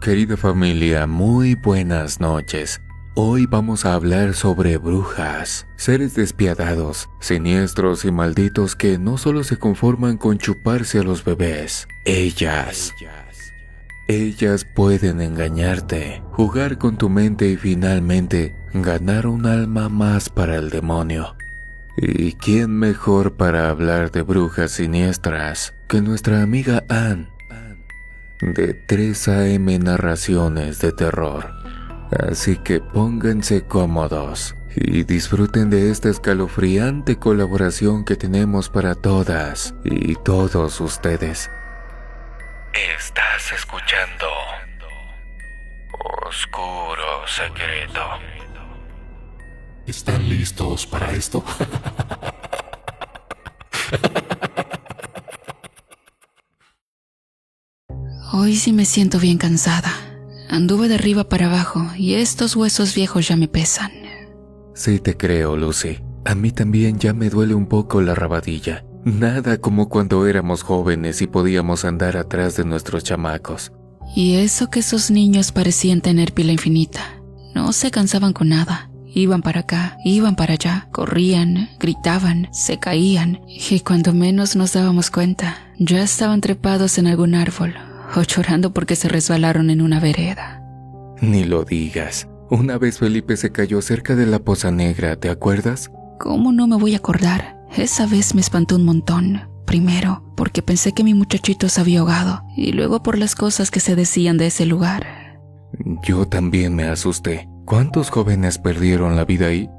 Querida familia, muy buenas noches. Hoy vamos a hablar sobre brujas, seres despiadados, siniestros y malditos que no solo se conforman con chuparse a los bebés. Ellas pueden engañarte, jugar con tu mente y finalmente ganar un alma más para el demonio. ¿Y quién mejor para hablar de brujas siniestras que nuestra amiga Anne, de 3 AM Narraciones de Terror? Así que pónganse cómodos y disfruten de esta escalofriante colaboración que tenemos para todas y todos ustedes. Estás escuchando Oscuro Secreto. ¿Están listos para esto? Hoy sí me siento bien cansada. Anduve de arriba para abajo y estos huesos viejos ya me pesan. Sí te creo, Lucy. A mí también ya me duele un poco la rabadilla. Nada como cuando éramos jóvenes y podíamos andar atrás de nuestros chamacos. Y eso que esos niños parecían tener pila infinita. No se cansaban con nada. Iban para acá, iban para allá, corrían, gritaban, se caían. Y cuando menos nos dábamos cuenta, ya estaban trepados en algún árbol o llorando porque se resbalaron en una vereda. Ni lo digas. Una vez Felipe se cayó cerca de la Poza Negra, ¿te acuerdas? ¿Cómo no me voy a acordar? Esa vez me espantó un montón. Primero, porque pensé que mi muchachito se había ahogado, y luego por las cosas que se decían de ese lugar. Yo también me asusté. ¿Cuántos jóvenes perdieron la vida ahí?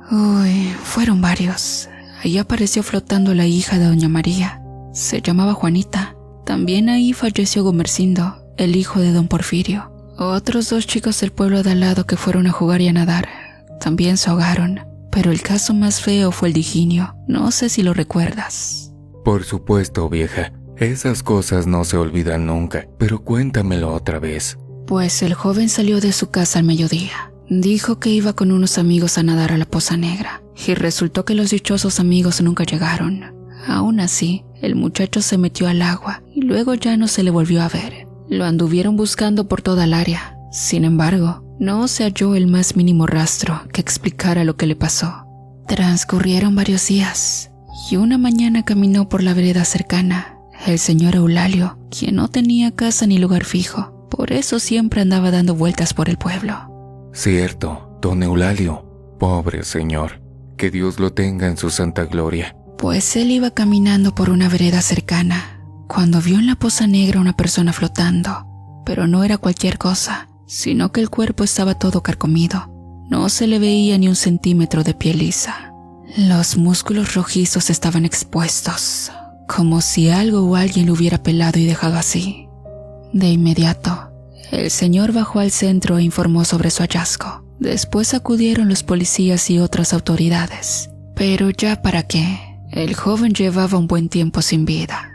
Uy, fueron varios. Ahí apareció flotando la hija de doña María. Se llamaba Juanita. También ahí falleció Gomercindo, el hijo de don Porfirio. Otros 2 chicos del pueblo de al lado que fueron a jugar y a nadar también se ahogaron. Pero el caso más feo fue el de Higinio. No sé si lo recuerdas. Por supuesto, vieja. Esas cosas no se olvidan nunca. Pero cuéntamelo otra vez. Pues el joven salió de su casa al mediodía. Dijo que iba con unos amigos a nadar a la Poza Negra. Y resultó que los dichosos amigos nunca llegaron. Aún así, el muchacho se metió al agua y luego ya no se le volvió a ver. Lo anduvieron buscando por toda el área. Sin embargo, no se halló el más mínimo rastro que explicara lo que le pasó. Transcurrieron varios días y una mañana caminó por la vereda cercana el señor Eulalio, quien no tenía casa ni lugar fijo. Por eso siempre andaba dando vueltas por el pueblo. Cierto, don Eulalio. Pobre señor. Que Dios lo tenga en su santa gloria. Pues él iba caminando por una vereda cercana cuando vio en la Poza Negra una persona flotando. Pero no era cualquier cosa, sino que el cuerpo estaba todo carcomido. No se le veía ni un centímetro de piel lisa. Los músculos rojizos estaban expuestos, como si algo o alguien lo hubiera pelado y dejado así. De inmediato, el señor bajó al centro e informó sobre su hallazgo. Después acudieron los policías y otras autoridades. Pero ya para qué, el joven llevaba un buen tiempo sin vida.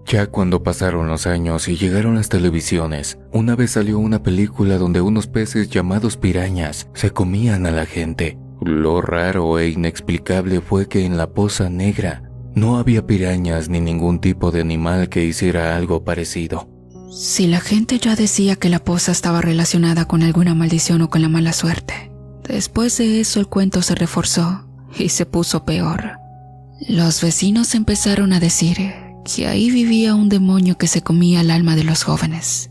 Ya cuando pasaron los años y llegaron las televisiones, una vez salió una película donde unos peces llamados pirañas se comían a la gente. Lo raro e inexplicable fue que en la Poza Negra no había pirañas ni ningún tipo de animal que hiciera algo parecido. Si la gente ya decía que la poza estaba relacionada con alguna maldición o con la mala suerte, después de eso el cuento se reforzó y se puso peor. Los vecinos empezaron a decir que ahí vivía un demonio que se comía el alma de los jóvenes.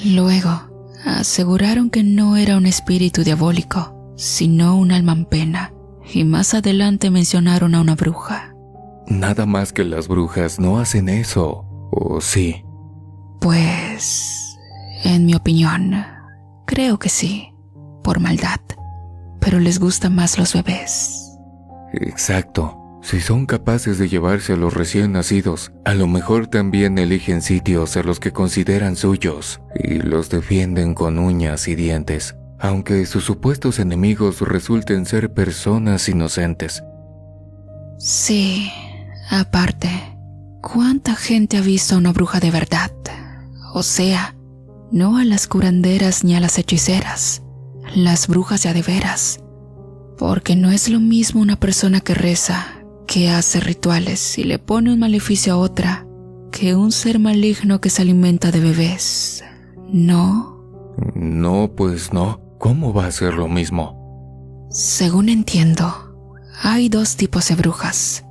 Luego, aseguraron que no era un espíritu diabólico, sino un alma en pena, y más adelante mencionaron a una bruja. Nada más que las brujas no hacen eso, ¿o sí? Pues, en mi opinión, creo que sí, por maldad, pero les gustan más los bebés. Exacto. Si son capaces de llevarse a los recién nacidos, a lo mejor también eligen sitios a los que consideran suyos y los defienden con uñas y dientes, aunque sus supuestos enemigos resulten ser personas inocentes. Sí, aparte, ¿cuánta gente ha visto a una bruja de verdad? O sea, no a las curanderas ni a las hechiceras, las brujas ya de veras. Porque no es lo mismo una persona que reza, que hace rituales y le pone un maleficio a otra, que un ser maligno que se alimenta de bebés, ¿no? No, pues no. ¿Cómo va a ser lo mismo? Según entiendo, hay dos tipos de brujas.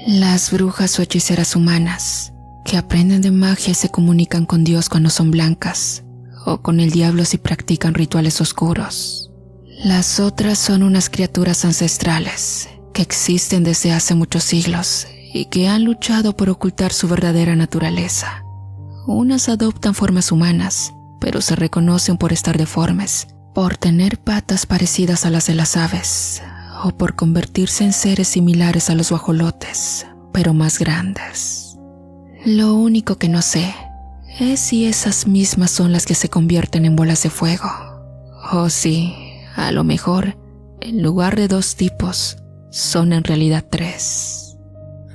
Las brujas o hechiceras humanas, que aprenden de magia y se comunican con Dios cuando son blancas, o con el diablo si practican rituales oscuros. Las otras son unas criaturas ancestrales, que existen desde hace muchos siglos y que han luchado por ocultar su verdadera naturaleza. Unas adoptan formas humanas, pero se reconocen por estar deformes, por tener patas parecidas a las de las aves, o por convertirse en seres similares a los guajolotes, pero más grandes. Lo único que no sé es si esas mismas son las que se convierten en bolas de fuego, o si, a lo mejor, en lugar de dos tipos, son en realidad tres.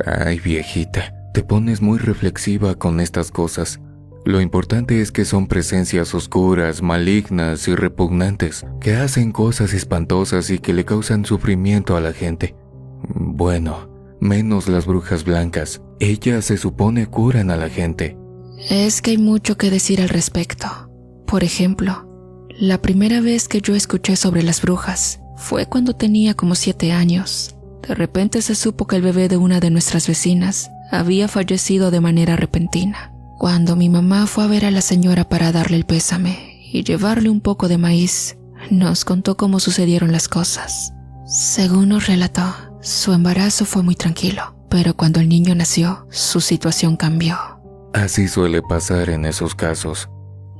Ay, viejita, te pones muy reflexiva con estas cosas. Lo importante es que son presencias oscuras, malignas y repugnantes, que hacen cosas espantosas y que le causan sufrimiento a la gente. Bueno, menos las brujas blancas. Ellas se supone curan a la gente. Es que hay mucho que decir al respecto. Por ejemplo, la primera vez que yo escuché sobre las brujas fue cuando tenía como 7 años. De repente se supo que el bebé de una de nuestras vecinas había fallecido de manera repentina. Cuando mi mamá fue a ver a la señora para darle el pésame y llevarle un poco de maíz, nos contó cómo sucedieron las cosas. Según nos relató, su embarazo fue muy tranquilo, pero cuando el niño nació, su situación cambió. Así suele pasar en esos casos.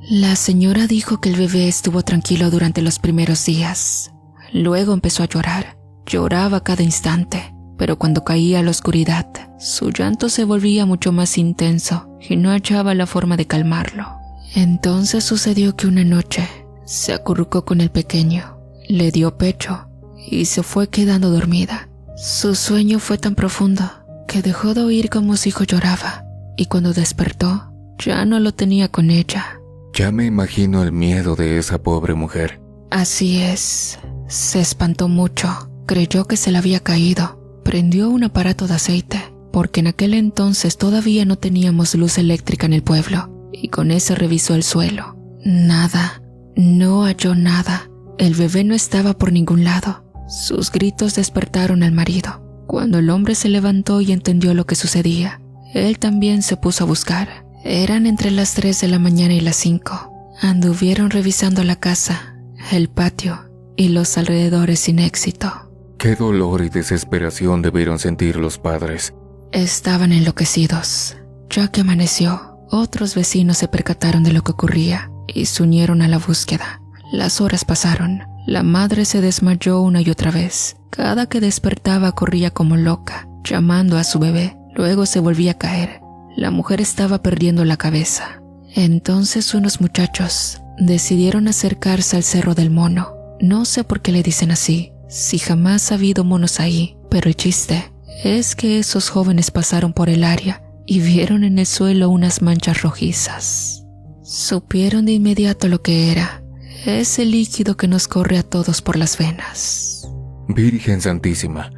La señora dijo que el bebé estuvo tranquilo durante los primeros días. Luego empezó a llorar. Lloraba cada instante, pero cuando caía la oscuridad, su llanto se volvía mucho más intenso y no hallaba la forma de calmarlo. Entonces sucedió que una noche se acurrucó con el pequeño, le dio pecho y se fue quedando dormida. Su sueño fue tan profundo que dejó de oír cómo su hijo lloraba, y cuando despertó ya no lo tenía con ella. Ya me imagino el miedo de esa pobre mujer. Así es, se espantó mucho, creyó que se le había caído. Prendió un aparato de aceite, porque en aquel entonces todavía no teníamos luz eléctrica en el pueblo, y con ese revisó el suelo. Nada, no halló nada. El bebé no estaba por ningún lado. Sus gritos despertaron al marido. Cuando el hombre se levantó y entendió lo que sucedía, él también se puso a buscar. Eran entre las 3 de la mañana y las 5. Anduvieron revisando la casa, el patio y los alrededores sin éxito. Qué dolor y desesperación debieron sentir los padres. Estaban enloquecidos. Ya que amaneció, otros vecinos se percataron de lo que ocurría y se unieron a la búsqueda. Las horas pasaron. La madre se desmayó una y otra vez. Cada que despertaba corría como loca, llamando a su bebé. Luego se volvía a caer. La mujer estaba perdiendo la cabeza. Entonces unos muchachos decidieron acercarse al Cerro del Mono. No sé por qué le dicen así, si jamás ha habido monos ahí, pero el chiste es que esos jóvenes pasaron por el área y vieron en el suelo unas manchas rojizas. Supieron de inmediato lo que era, ese líquido que nos corre a todos por las venas. Virgen Santísima,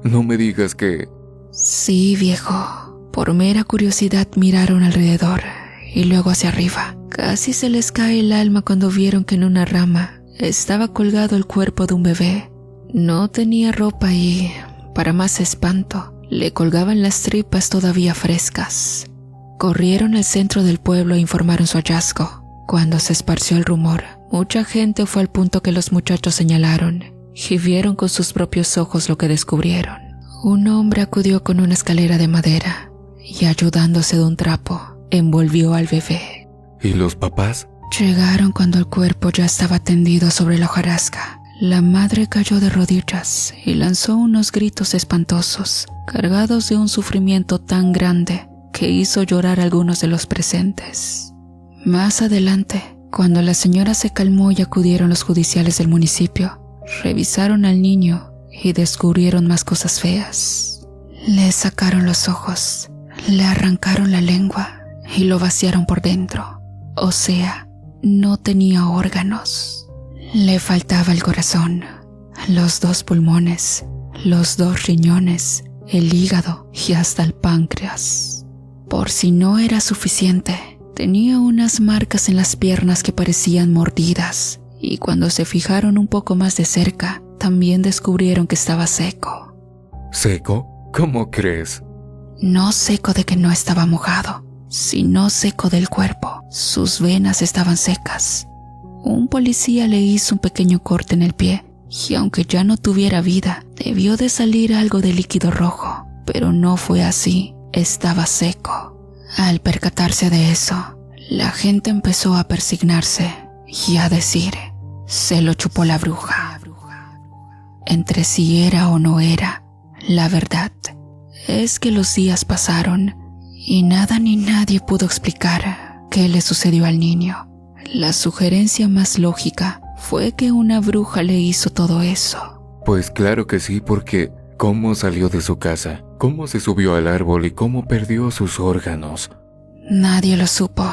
no me digas que... Sí, viejo. Por mera curiosidad miraron alrededor y luego hacia arriba. Casi se les cae el alma cuando vieron que en una rama estaba colgado el cuerpo de un bebé. No tenía ropa y, para más espanto, le colgaban las tripas todavía frescas. Corrieron al centro del pueblo e informaron su hallazgo. Cuando se esparció el rumor, mucha gente fue al punto que los muchachos señalaron y vieron con sus propios ojos lo que descubrieron. Un hombre acudió con una escalera de madera y, ayudándose de un trapo, envolvió al bebé. ¿Y los papás? Llegaron cuando el cuerpo ya estaba tendido sobre la hojarasca. La madre cayó de rodillas y lanzó unos gritos espantosos, cargados de un sufrimiento tan grande que hizo llorar a algunos de los presentes. Más adelante, cuando la señora se calmó y acudieron los judiciales del municipio, revisaron al niño y descubrieron más cosas feas. Le sacaron los ojos, le arrancaron la lengua y lo vaciaron por dentro. O sea, no tenía órganos. Le faltaba el corazón, los 2 pulmones, los 2 riñones, el hígado y hasta el páncreas. Por si no era suficiente, Tenía unas marcas en las piernas que parecían mordidas, y cuando se fijaron un poco más de cerca, también descubrieron que estaba seco. ¿Seco? ¿Cómo crees? No seco de que no estaba mojado, sino seco del cuerpo. Sus venas estaban secas. Un policía le hizo un pequeño corte en el pie, y aunque ya no tuviera vida, debió de salir algo de líquido rojo, pero no fue así, estaba seco. Al percatarse de eso, la gente empezó a persignarse y a decir: se lo chupó la bruja. Entre si era o no era, la verdad es que los días pasaron y nada ni nadie pudo explicar qué le sucedió al niño. La sugerencia más lógica fue que una bruja le hizo todo eso. Pues claro que sí, porque ¿cómo salió de su casa? ¿Cómo se subió al árbol y cómo perdió sus órganos? Nadie lo supo.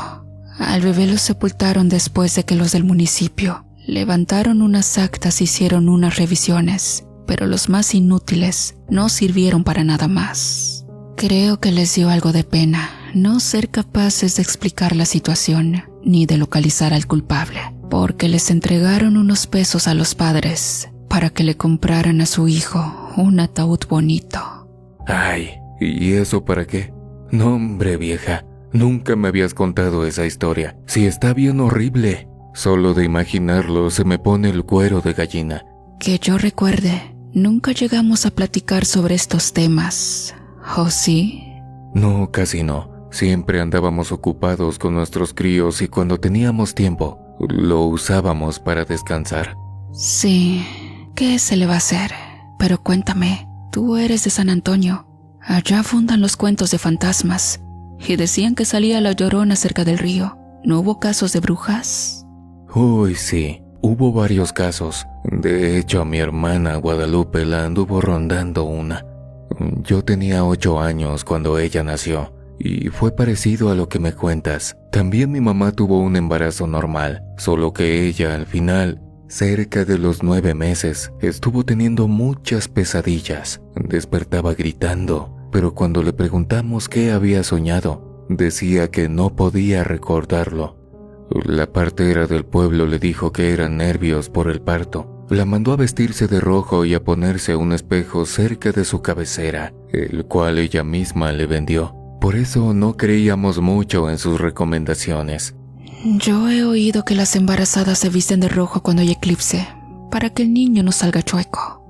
Al bebé lo sepultaron después de que los del municipio levantaron unas actas y hicieron unas revisiones, pero los más inútiles no sirvieron para nada más. Creo que les dio algo de pena no ser capaces de explicar la situación ni de localizar al culpable, porque les entregaron unos pesos a los padres para que le compraran a su hijo un ataúd bonito. Ay, ¿y eso para qué? No, hombre, vieja, nunca me habías contado esa historia. Sí, está bien horrible. Solo de imaginarlo se me pone el cuero de gallina. Que yo recuerde, nunca llegamos a platicar sobre estos temas, ¿o sí? No, casi no. Siempre andábamos ocupados con nuestros críos y cuando teníamos tiempo, lo usábamos para descansar. Sí, ¿qué se le va a hacer? Pero cuéntame, tú eres de San Antonio. Allá abundan los cuentos de fantasmas y decían que salía la Llorona cerca del río. ¿No hubo casos de brujas? Uy, sí, hubo varios casos. De hecho, a mi hermana Guadalupe la anduvo rondando una. Yo tenía 8 años cuando ella nació, y fue parecido a lo que me cuentas. También mi mamá tuvo un embarazo normal, solo que ella al final, cerca de los 9 meses, estuvo teniendo muchas pesadillas. Despertaba gritando, pero cuando le preguntamos qué había soñado, decía que no podía recordarlo. La partera del pueblo le dijo que eran nervios por el parto. La mandó a vestirse de rojo y a ponerse un espejo cerca de su cabecera, el cual ella misma le vendió. Por eso no creíamos mucho en sus recomendaciones. Yo he oído que las embarazadas se visten de rojo cuando hay eclipse, para que el niño no salga chueco.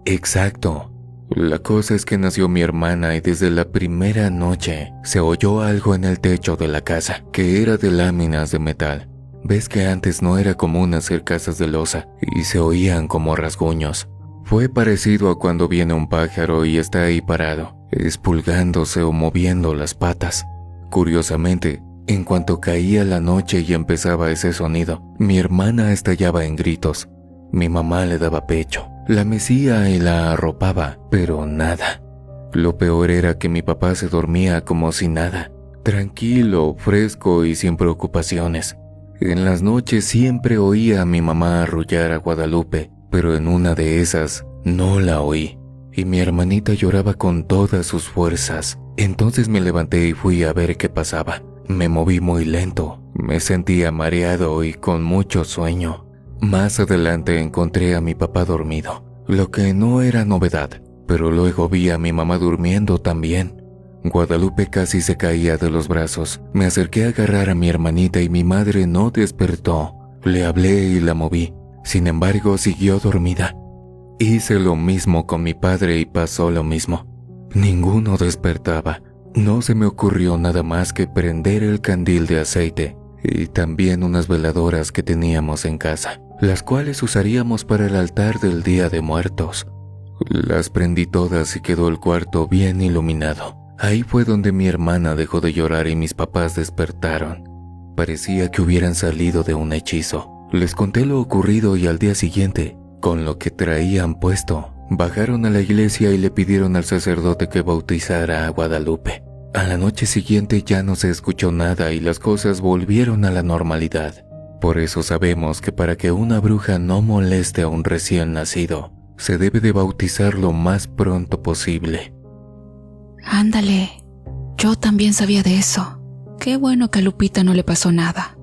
Exacto. La cosa es que nació mi hermana y desde la primera noche se oyó algo en el techo de la casa, que era de láminas de metal. Ves que antes no era común hacer casas de losa y se oían como rasguños. Fue parecido a cuando viene un pájaro y está ahí parado, espulgándose o moviendo las patas. Curiosamente, en cuanto caía la noche y empezaba ese sonido, mi hermana estallaba en gritos. Mi mamá le daba pecho, la mecía y la arropaba, pero nada. Lo peor era que mi papá se dormía como si nada, tranquilo, fresco y sin preocupaciones. En las noches siempre oía a mi mamá arrullar a Guadalupe, pero en una de esas no la oí, y mi hermanita lloraba con todas sus fuerzas. Entonces me levanté y fui a ver qué pasaba. Me moví muy lento, me sentía mareado y con mucho sueño. Más adelante encontré a mi papá dormido, lo que no era novedad, pero luego vi a mi mamá durmiendo también. Guadalupe casi se caía de los brazos. Me acerqué a agarrar a mi hermanita y mi madre no despertó. Le hablé y la moví. Sin embargo, siguió dormida. Hice lo mismo con mi padre y pasó lo mismo. Ninguno despertaba. No se me ocurrió nada más que prender el candil de aceite y también unas veladoras que teníamos en casa, las cuales usaríamos para el altar del Día de Muertos. Las prendí todas y quedó el cuarto bien iluminado. Ahí fue donde mi hermana dejó de llorar y mis papás despertaron. Parecía que hubieran salido de un hechizo. Les conté lo ocurrido y al día siguiente, con lo que traían puesto, bajaron a la iglesia y le pidieron al sacerdote que bautizara a Guadalupe. A la noche siguiente ya no se escuchó nada y las cosas volvieron a la normalidad. Por eso sabemos que para que una bruja no moleste a un recién nacido, se debe de bautizar lo más pronto posible. Ándale, yo también sabía de eso. Qué bueno que a Lupita no le pasó nada.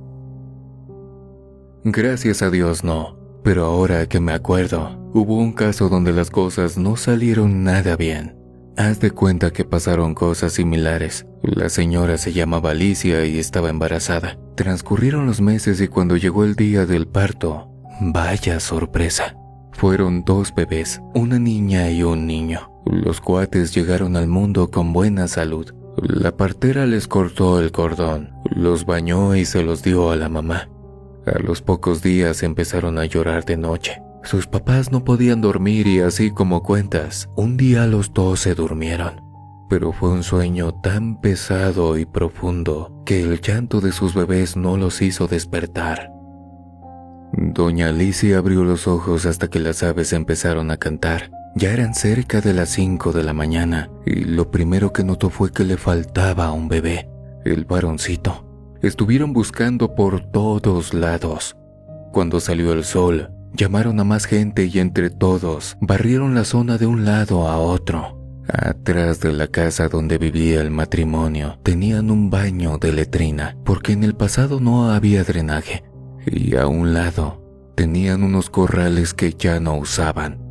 Gracias a Dios no, pero ahora que me acuerdo, hubo un caso donde las cosas no salieron nada bien. Haz de cuenta que pasaron cosas similares. La señora se llamaba Alicia y estaba embarazada. Transcurrieron los meses y cuando llegó el día del parto, vaya sorpresa. Fueron 2 bebés, una niña y un niño. Los cuates llegaron al mundo con buena salud. La partera les cortó el cordón, los bañó y se los dio a la mamá. A los pocos días empezaron a llorar de noche. Sus papás no podían dormir y así como cuentas, un día los 2 se durmieron. Pero fue un sueño tan pesado y profundo que el llanto de sus bebés no los hizo despertar. Doña Alicia abrió los ojos hasta que las aves empezaron a cantar. Ya eran cerca de las 5 de la mañana y lo primero que notó fue que le faltaba un bebé, el varoncito. Estuvieron buscando por todos lados. Cuando salió el sol, llamaron a más gente y entre todos barrieron la zona de un lado a otro. Atrás de la casa donde vivía el matrimonio tenían un baño de letrina porque en el pasado no había drenaje y a un lado tenían unos corrales que ya no usaban.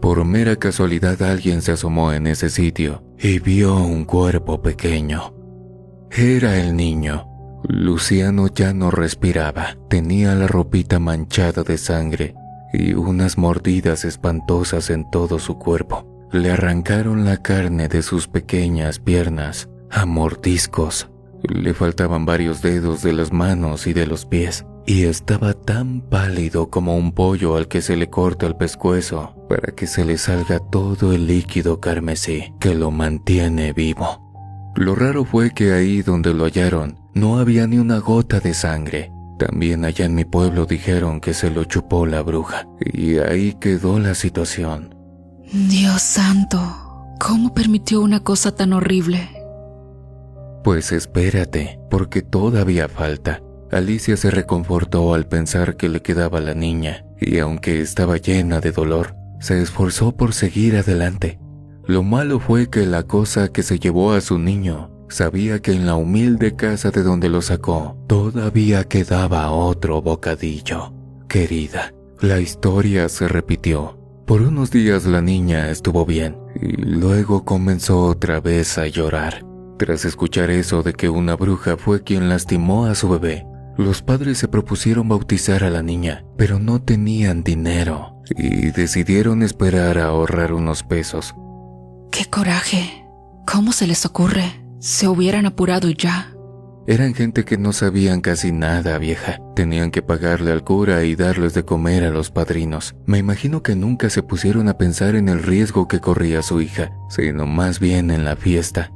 Por mera casualidad alguien se asomó en ese sitio y vio un cuerpo pequeño. Era el niño. Luciano ya no respiraba, tenía la ropita manchada de sangre y unas mordidas espantosas en todo su cuerpo. Le arrancaron la carne de sus pequeñas piernas a mordiscos. Le faltaban varios dedos de las manos y de los pies y estaba tan pálido como un pollo al que se le corta el pescuezo para que se le salga todo el líquido carmesí que lo mantiene vivo. Lo raro fue que ahí donde lo hallaron no había ni una gota de sangre. También allá en mi pueblo dijeron que se lo chupó la bruja y ahí quedó la situación. Dios santo, ¿cómo permitió una cosa tan horrible? Pues espérate, porque todavía falta. Alicia se reconfortó al pensar que le quedaba la niña y aunque estaba llena de dolor, se esforzó por seguir adelante. Lo malo fue que la cosa que se llevó a su niño sabía que en la humilde casa de donde lo sacó todavía quedaba otro bocadillo. Querida, la historia se repitió. Por unos días la niña estuvo bien y luego comenzó otra vez a llorar. Tras escuchar eso de que una bruja fue quien lastimó a su bebé, los padres se propusieron bautizar a la niña, pero no tenían dinero y decidieron esperar a ahorrar unos pesos. ¡Qué coraje! ¿Cómo se les ocurre? Se hubieran apurado y ya. Eran gente que no sabían casi nada, vieja. Tenían que pagarle al cura y darles de comer a los padrinos. Me imagino que nunca se pusieron a pensar en el riesgo que corría su hija, sino más bien en la fiesta.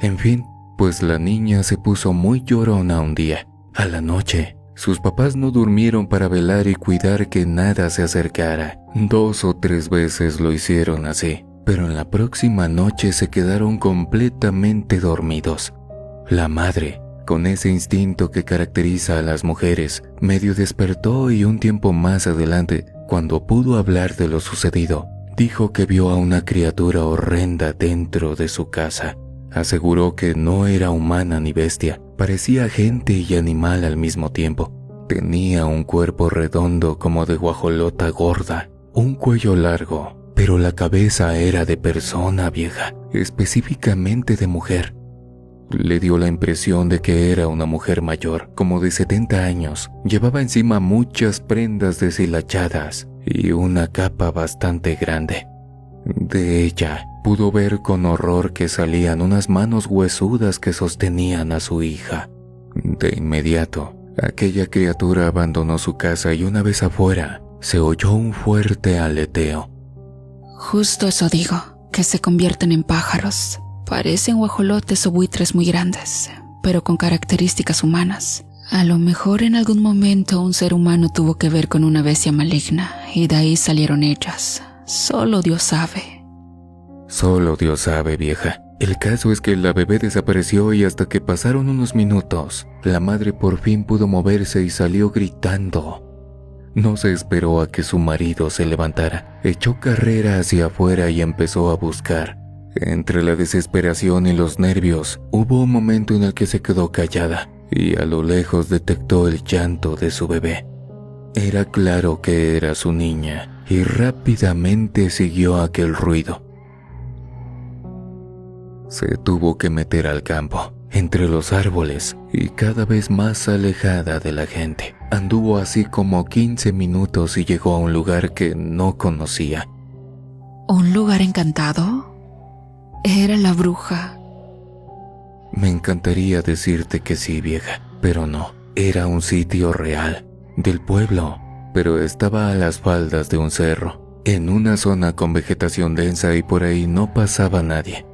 En fin, pues la niña se puso muy llorona un día. A la noche, sus papás no durmieron para velar y cuidar que nada se acercara. 2 o 3 veces lo hicieron así, pero en la próxima noche se quedaron completamente dormidos. La madre, con ese instinto que caracteriza a las mujeres, medio despertó y un tiempo más adelante, cuando pudo hablar de lo sucedido, dijo que vio a una criatura horrenda dentro de su casa. Aseguró que no era humana ni bestia, parecía gente y animal al mismo tiempo. Tenía un cuerpo redondo como de guajolota gorda, un cuello largo, pero la cabeza era de persona vieja, específicamente de mujer. Le dio la impresión de que era una mujer mayor, como de 70 años. Llevaba encima muchas prendas deshilachadas y una capa bastante grande. De ella pudo ver con horror que salían unas manos huesudas que sostenían a su hija. De inmediato, aquella criatura abandonó su casa y una vez afuera, se oyó un fuerte aleteo. Justo eso digo, que se convierten en pájaros. Parecen guajolotes o buitres muy grandes, pero con características humanas. A lo mejor en algún momento un ser humano tuvo que ver con una bestia maligna y de ahí salieron ellas. Solo Dios sabe. Solo Dios sabe, vieja. El caso es que la bebé desapareció y hasta que pasaron unos minutos, la madre por fin pudo moverse y salió gritando. No se esperó a que su marido se levantara. Echó carrera hacia afuera y empezó a buscar. Entre la desesperación y los nervios, hubo un momento en el que se quedó callada y a lo lejos detectó el llanto de su bebé. Era claro que era su niña y rápidamente siguió aquel ruido. Se tuvo que meter al campo, entre los árboles y cada vez más alejada de la gente. Anduvo así como 15 minutos y llegó a un lugar que no conocía. ¿Un lugar encantado? Era la bruja. Me encantaría decirte que sí, vieja, pero no. Era un sitio real, del pueblo, pero estaba a las faldas de un cerro, en una zona con vegetación densa y por ahí no pasaba nadie.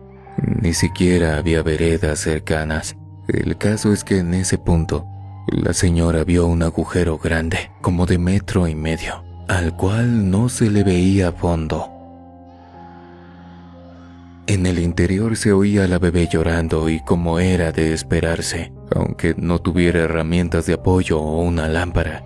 Ni siquiera había veredas cercanas. El caso es que en ese punto, la señora vio un agujero grande, como de 1,5 metros, al cual no se le veía fondo. En el interior se oía a la bebé llorando y como era de esperarse, aunque no tuviera herramientas de apoyo o una lámpara,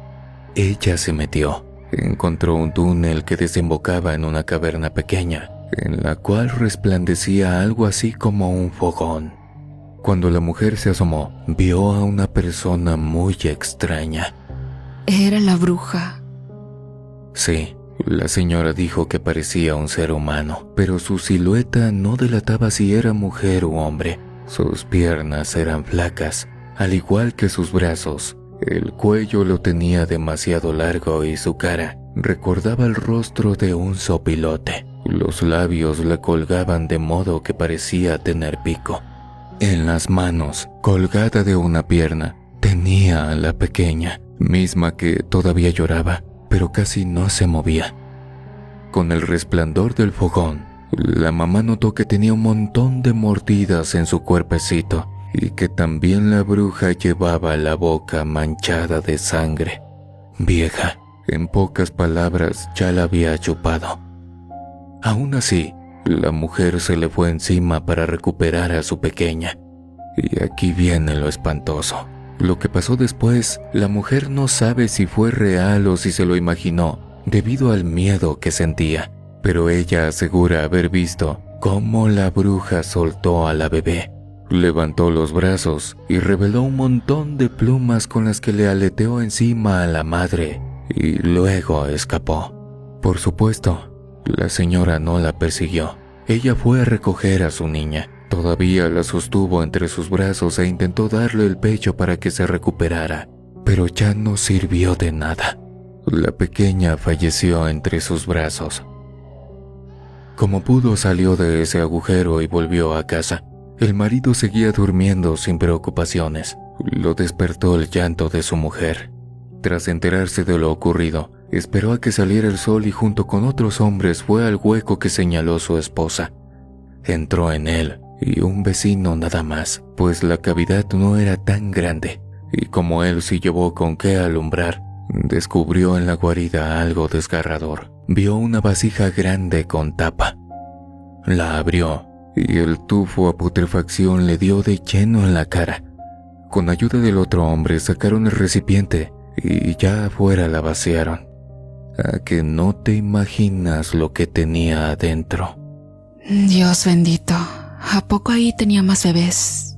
ella se metió. Encontró un túnel que desembocaba en una caverna pequeña, en la cual resplandecía algo así como un fogón. Cuando la mujer se asomó, vio a una persona muy extraña. Era la bruja. Sí, la señora dijo que parecía un ser humano, pero su silueta no delataba si era mujer u hombre. Sus piernas eran flacas, al igual que sus brazos. El cuello lo tenía demasiado largo y su cara recordaba el rostro de un sopilote. Los labios le colgaban de modo que parecía tener pico. En las manos, colgada de una pierna, tenía a la pequeña, misma que todavía lloraba, pero casi no se movía. Con el resplandor del fogón, la mamá notó que tenía un montón de mordidas en su cuerpecito y que también la bruja llevaba la boca manchada de sangre. Vieja, en pocas palabras, ya la había chupado. Aún así, la mujer se le fue encima para recuperar a su pequeña. Y aquí viene lo espantoso. Lo que pasó después, la mujer no sabe si fue real o si se lo imaginó, debido al miedo que sentía. Pero ella asegura haber visto cómo la bruja soltó a la bebé, levantó los brazos y reveló un montón de plumas con las que le aleteó encima a la madre y luego escapó. Por supuesto, la señora no la persiguió. Ella fue a recoger a su niña. Todavía la sostuvo entre sus brazos e intentó darle el pecho para que se recuperara, pero ya no sirvió de nada. La pequeña falleció entre sus brazos. Como pudo salió de ese agujero y volvió a casa. El marido seguía durmiendo sin preocupaciones. Lo despertó el llanto de su mujer. Tras enterarse de lo ocurrido, esperó a que saliera el sol y junto con otros hombres fue al hueco que señaló su esposa. Entró en él y un vecino nada más, pues la cavidad no era tan grande, y como él sí llevó con qué alumbrar, descubrió en la guarida algo desgarrador. Vio una vasija grande con tapa. La abrió y el tufo a putrefacción le dio de lleno en la cara. Con ayuda del otro hombre sacaron el recipiente y ya afuera la vaciaron. A que no te imaginas lo que tenía adentro. Dios bendito, ¿a poco ahí tenía más bebés?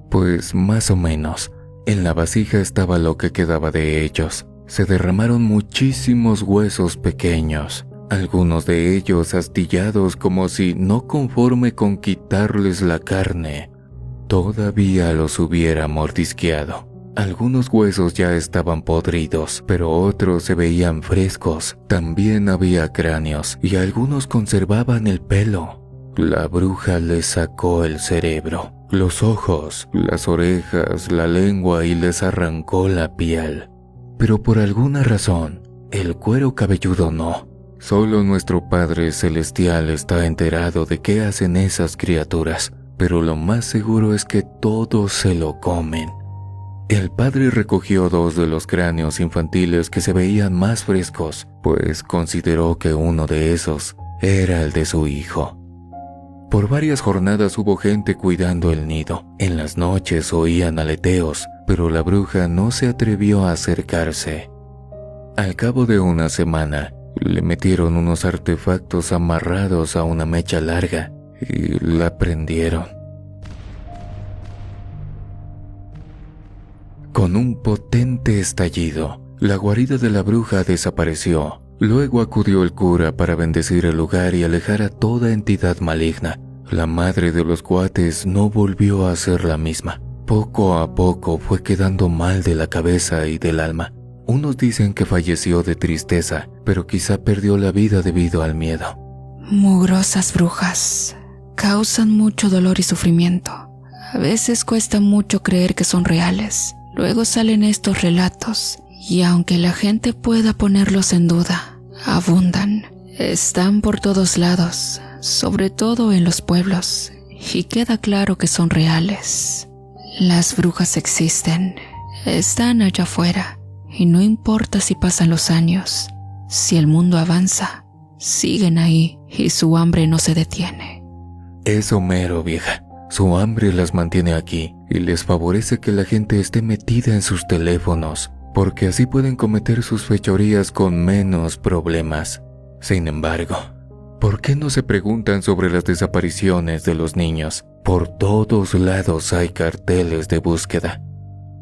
Pues más o menos. En la vasija estaba lo que quedaba de ellos. Se derramaron muchísimos huesos pequeños, algunos de ellos astillados como si no conforme con quitarles la carne, todavía los hubiera mordisqueado. Algunos huesos ya estaban podridos, pero otros se veían frescos. También había cráneos y algunos conservaban el pelo. La bruja les sacó el cerebro, los ojos, las orejas, la lengua y les arrancó la piel. Pero por alguna razón, el cuero cabelludo no. Solo nuestro Padre Celestial está enterado de qué hacen esas criaturas, pero lo más seguro es que todos se lo comen. El padre recogió 2 de los cráneos infantiles que se veían más frescos, pues consideró que uno de esos era el de su hijo. Por varias jornadas hubo gente cuidando el nido. En las noches oían aleteos, pero la bruja no se atrevió a acercarse. Al cabo de una semana, le metieron unos artefactos amarrados a una mecha larga y la prendieron. Con un potente estallido, la guarida de la bruja desapareció. Luego acudió el cura para bendecir el lugar y alejar a toda entidad maligna. La madre de los cuates no volvió a ser la misma. Poco a poco fue quedando mal de la cabeza y del alma. Unos dicen que falleció de tristeza, pero quizá perdió la vida debido al miedo. Mugrosas brujas. Causan mucho dolor y sufrimiento. A veces cuesta mucho creer que son reales. Luego salen estos relatos, y aunque la gente pueda ponerlos en duda, abundan. Están por todos lados, sobre todo en los pueblos, y queda claro que son reales. Las brujas existen, están allá afuera, y no importa si pasan los años, si el mundo avanza, siguen ahí y su hambre no se detiene. Eso mero, vieja. Su hambre las mantiene aquí y les favorece que la gente esté metida en sus teléfonos, porque así pueden cometer sus fechorías con menos problemas. Sin embargo, ¿por qué no se preguntan sobre las desapariciones de los niños? Por todos lados hay carteles de búsqueda.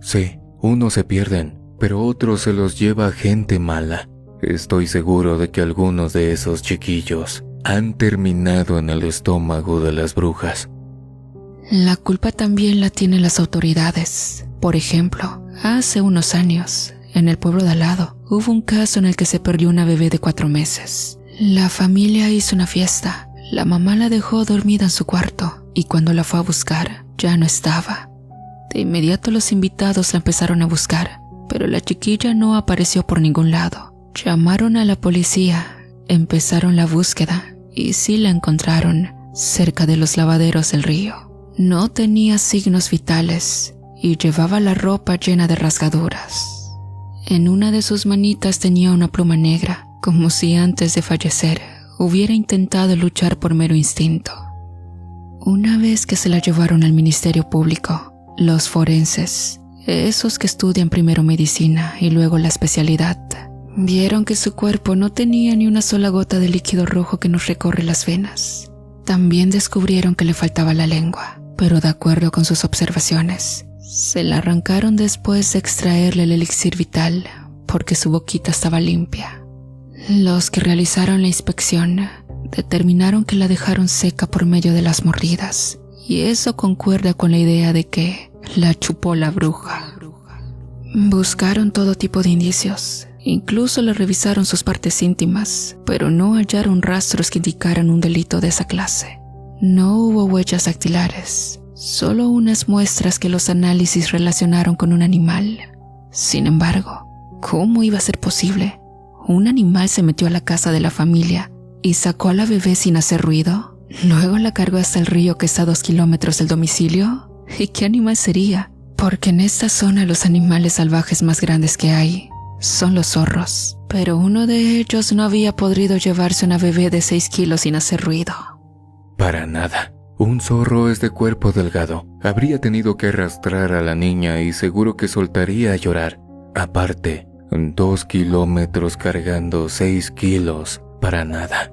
Sí, unos se pierden, pero otros se los lleva gente mala. Estoy seguro de que algunos de esos chiquillos han terminado en el estómago de las brujas. La culpa también la tienen las autoridades. Por ejemplo, hace unos años, en el pueblo de al lado, hubo un caso en el que se perdió una bebé de 4 meses. La familia hizo una fiesta. La mamá la dejó dormida en su cuarto y cuando la fue a buscar, ya no estaba. De inmediato los invitados la empezaron a buscar, pero la chiquilla no apareció por ningún lado. Llamaron a la policía, empezaron la búsqueda y sí la encontraron cerca de los lavaderos del río. No tenía signos vitales y llevaba la ropa llena de rasgaduras. En una de sus manitas tenía una pluma negra, como si antes de fallecer hubiera intentado luchar por mero instinto. Una vez que se la llevaron al Ministerio Público, los forenses, esos que estudian primero medicina y luego la especialidad, vieron que su cuerpo no tenía ni una sola gota de líquido rojo que nos recorre las venas. También descubrieron que le faltaba la lengua, pero de acuerdo con sus observaciones, se la arrancaron después de extraerle el elixir vital porque su boquita estaba limpia. Los que realizaron la inspección determinaron que la dejaron seca por medio de las mordidas, y eso concuerda con la idea de que la chupó la bruja. Buscaron todo tipo de indicios, incluso le revisaron sus partes íntimas, pero no hallaron rastros que indicaran un delito de esa clase. No hubo huellas dactilares, solo unas muestras que los análisis relacionaron con un animal. Sin embargo, ¿cómo iba a ser posible? Un animal se metió a la casa de la familia y sacó a la bebé sin hacer ruido. Luego la cargó hasta el río que está a 2 kilómetros del domicilio. ¿Y qué animal sería? Porque en esta zona los animales salvajes más grandes que hay son los zorros. Pero uno de ellos no había podido llevarse una bebé de 6 kilos sin hacer ruido. Para nada. Un zorro es de cuerpo delgado. Habría tenido que arrastrar a la niña y seguro que soltaría a llorar. Aparte, 2 kilómetros cargando 6 kilos, para nada.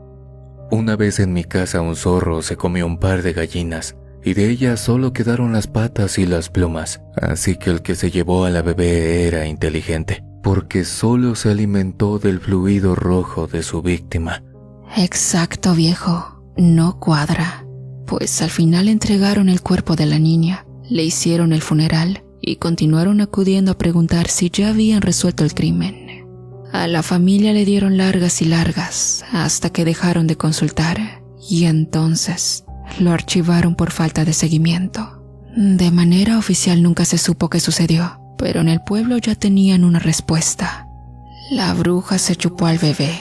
Una vez en mi casa un zorro se comió un par de gallinas y de ellas solo quedaron las patas y las plumas. Así que el que se llevó a la bebé era inteligente, porque solo se alimentó del fluido rojo de su víctima. Exacto, viejo. No cuadra, pues al final entregaron el cuerpo de la niña, le hicieron el funeral y continuaron acudiendo a preguntar si ya habían resuelto el crimen. A la familia le dieron largas y largas hasta que dejaron de consultar y entonces lo archivaron por falta de seguimiento. De manera oficial nunca se supo qué sucedió, pero en el pueblo ya tenían una respuesta. La bruja se chupó al bebé.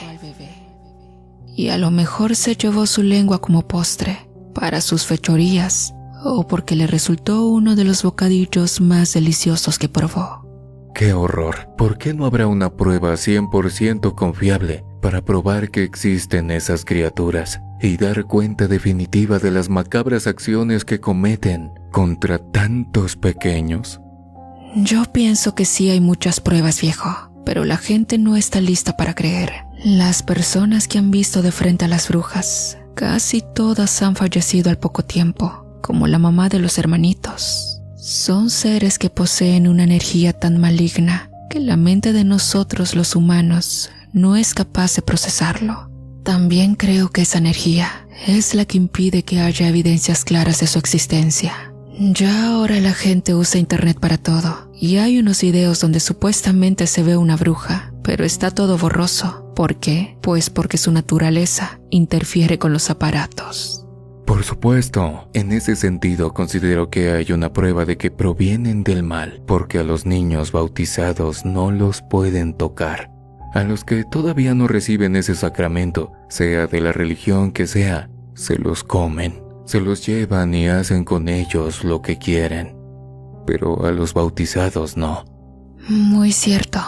Y a lo mejor se llevó su lengua como postre para sus fechorías o porque le resultó uno de los bocadillos más deliciosos que probó. ¡Qué horror! ¿Por qué no habrá una prueba 100% confiable para probar que existen esas criaturas y dar cuenta definitiva de las macabras acciones que cometen contra tantos pequeños? Yo pienso que sí hay muchas pruebas, viejo, pero la gente no está lista para creer. Las personas que han visto de frente a las brujas Casi todas han fallecido al poco tiempo, como la mamá de los hermanitos. Son seres que poseen una energía tan maligna que la mente de nosotros los humanos no es capaz de procesarlo. También creo que esa energía es la que impide que haya evidencias claras de su existencia. Ya ahora la gente usa internet para todo, y hay unos videos donde supuestamente se ve una bruja, pero está todo borroso. ¿Por qué? Pues porque su naturaleza interfiere con los aparatos. Por supuesto, en ese sentido considero que hay una prueba de que provienen del mal, porque a los niños bautizados no los pueden tocar. A los que todavía no reciben ese sacramento, sea de la religión que sea, se los comen, se los llevan y hacen con ellos lo que quieren. Pero a los bautizados no. Muy cierto.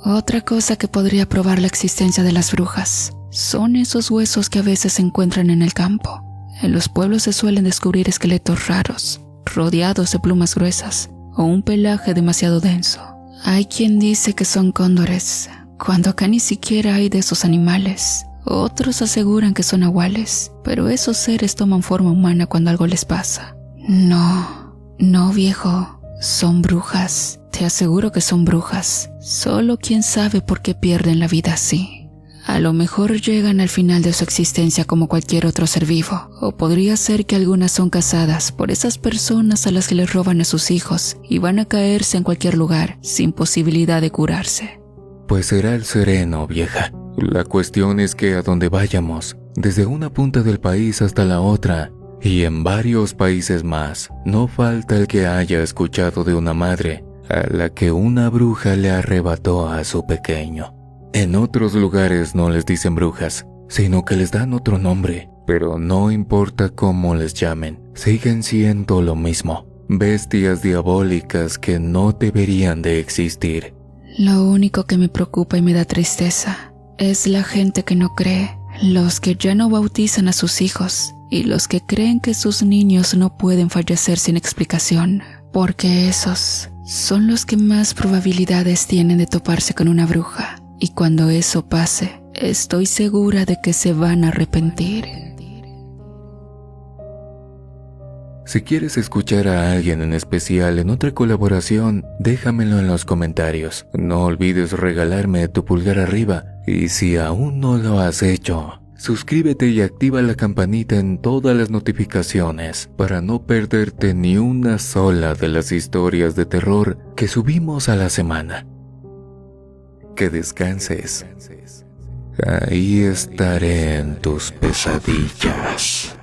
Otra cosa que podría probar la existencia de las brujas son esos huesos que a veces se encuentran en el campo. En los pueblos se suelen descubrir esqueletos raros, rodeados de plumas gruesas o un pelaje demasiado denso. Hay quien dice que son cóndores, cuando acá ni siquiera hay de esos animales. Otros aseguran que son nahuales, pero esos seres toman forma humana cuando algo les pasa. No viejo, son brujas. Te aseguro que son brujas. Solo quién sabe por qué pierden la vida así. A lo mejor llegan al final de su existencia como cualquier otro ser vivo, o podría ser que algunas son cazadas por esas personas a las que les roban a sus hijos y van a caerse en cualquier lugar sin posibilidad de curarse. Pues será el sereno, vieja. La cuestión es que a donde vayamos, desde una punta del país hasta la otra, y en varios países más, no falta el que haya escuchado de una madre a la que una bruja le arrebató a su pequeño. En otros lugares no les dicen brujas, sino que les dan otro nombre, pero no importa cómo les llamen, siguen siendo lo mismo, bestias diabólicas que no deberían de existir. Lo único que me preocupa y me da tristeza es la gente que no cree, los que ya no bautizan a sus hijos y los que creen que sus niños no pueden fallecer sin explicación, porque esos son los que más probabilidades tienen de toparse con una bruja. Y cuando eso pase, estoy segura de que se van a arrepentir. Si quieres escuchar a alguien en especial en otra colaboración, déjamelo en los comentarios. No olvides regalarme tu pulgar arriba. Y si aún no lo has hecho, suscríbete y activa la campanita en todas las notificaciones para no perderte ni una sola de las historias de terror que subimos a la semana. Que descanses. Ahí estaré en tus pesadillas.